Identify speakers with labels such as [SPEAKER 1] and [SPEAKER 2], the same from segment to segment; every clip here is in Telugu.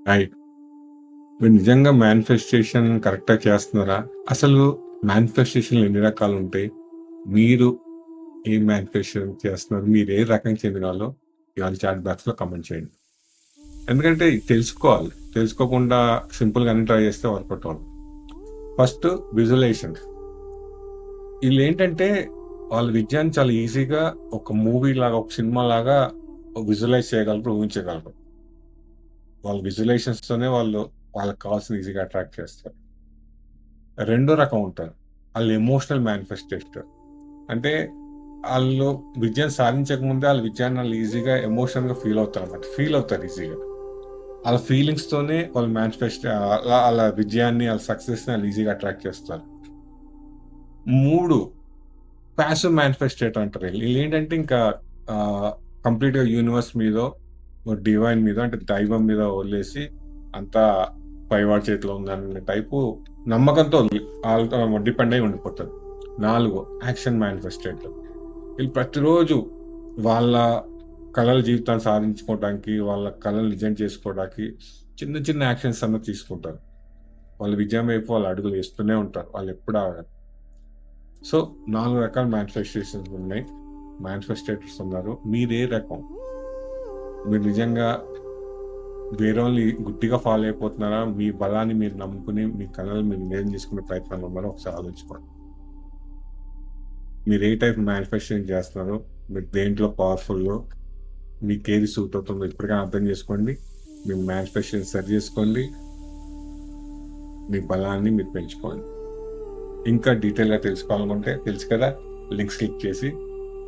[SPEAKER 1] రైట్. మీరు నిజంగా మేనిఫెస్టేషన్ కరెక్ట్‌గా చేస్తున్నారా? అసలు మేనిఫెస్టేషన్‌లు ఎన్ని రకాలుంటాయి? మీరు ఏ మేనిఫెస్టేషన్ చేస్తున్నారు? మీరు ఏ రకానికి చెందినవాళ్ళో ఇవాళ చాట్ బాక్స్‌లో కామెంట్ చేయండి. ఎందుకంటే ఇది తెలుసుకోవాలి. తెలుసుకోకుండా సింపుల్‌గా అన్ని ట్రై చేస్తే వర్కౌట్ అవ్వదు. First visualisation. ఈళ్ళేంటంటే వాళ్ళ విజయాన్ని చాలా ఈజీగా ఒక మూవీ లాగా, ఒక సినిమా లాగా విజువలైజ్ చేయగలరు, ఊహించగలరు. వాళ్ళ విజువలైజేషన్స్‌తోనే వాళ్ళకి కావాల్సింది ఈజీగా అట్రాక్ట్ చేస్తారు. రెండో రకం ఉంటారు. ఆళ్ళు ఎమోషనల్ మేనిఫెస్టేటర్. అంటే ఆళ్ళు విజయం సాధించక ముందే ఆళ్ళ విజయాన్ని ఆళ్ళు ఈజీగా ఎమోషనల్‌గా ఫీల్ అవుతారన్నమాట. ఫీల్ అవుతారు ఈజీగా. ఆళ్ళ ఫీలింగ్స్‌తోనే వాళ్ళు ఆళ్ళ విజయాన్ని, ఆళ్ళ సక్సెస్‌ని ఆళ్ళు ఈజీగా అట్రాక్ట్ చేస్తారు. 3 పాసివ్ మేనిఫెస్టేటర్ అంటారు ఈళ్ళేంటంటే ఇంకా ఆహ్, కంప్లీట్‌గా యూనివర్స్ మీదో, డివైన్ మీద అంటే దైవం మీద వదిలేసి అంతా పైవాడి చేతిలో ఉందన్న టైపు నమ్మకంతో ఆళ్ళతో డిపెండ్ అయ్యి ఉండిపోతారు. 4 యాక్షన్ మేనిఫెస్టేటర్. వీళ్ళు ప్రతిరోజు వాళ్ళ కలల జీవితాన్ని సాధించుకోవడానికి, వాళ్ళ కలలు నిజం చేసుకోవడానికి చిన్న చిన్న యాక్షన్స్ అన్నది తీసుకుంటారు. వాళ్ళ విజయం వైపు వాళ్ళు అడుగులు వేస్తూనే ఉంటారు. వాళ్ళెప్పుడు ఆగరు. సో, 4 రకాల మేనిఫెస్టేషన్స్ ఉన్నాయి. మేనిఫెస్టేటర్స్ ఉన్నారు. మీరే రకం? మీరు నిజంగా వేరోళ్ళని గుడ్డిగా ఫాలో అయిపోతున్నారా? మీ బలాన్ని మీరు నమ్ముకొని, మీ కలలు మీరు నిజం చేసుకునే ప్రయత్నంలో ఉన్నారో ఒకసారి ఆలోచించుకోండి. మీరు ఏ టైప్ మేనిఫెస్టేషన్ చేస్తున్నారో, మీరు దేంట్లో పవర్‌ఫుల్లో, మీకేది సూట్ అవుతుందో ఇప్పటికైనా అర్థం చేసుకోండి. మీ మేనిఫెస్టేషన్ సరి చేసుకోండి. మీ బలాన్ని మీరు పెంచుకోండి. ఇంకా డీటెయిల్‌గా తెలుసుకోవాలనుకుంటే తెలుసు కదా! లింక్స్ క్లిక్ చేసి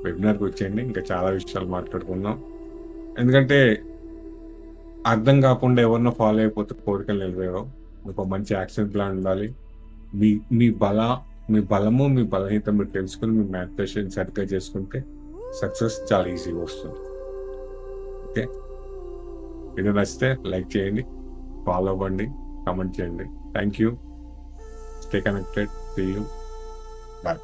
[SPEAKER 1] వెబినార్‌కి వచ్చేయండి. ఇంకా చాలా విషయాలు మాట్లాడుకుందాం. ఎందుకంటే అర్థం కాకుండా ఎవరినో ఫాలో అయిపోతే కోరికలు నెరవేరవు. ఒక మంచి యాక్షన్ ప్లాన్ ఉండాలి. మీ మీ బల మీ బలము, మీ బలహీనత మీరు తెలుసుకొని మీ మేనిఫెస్టేషన్ సరిగ్గా చేసుకుంటే సక్సెస్ చాలా ఈజీగా వస్తుంది. ఓకే. వీడియో నచ్చితే లైక్ చేయండి, ఫాలో అవ్వండి, కామెంట్ చేయండి. Thank you. Stay connected. See you. Bye.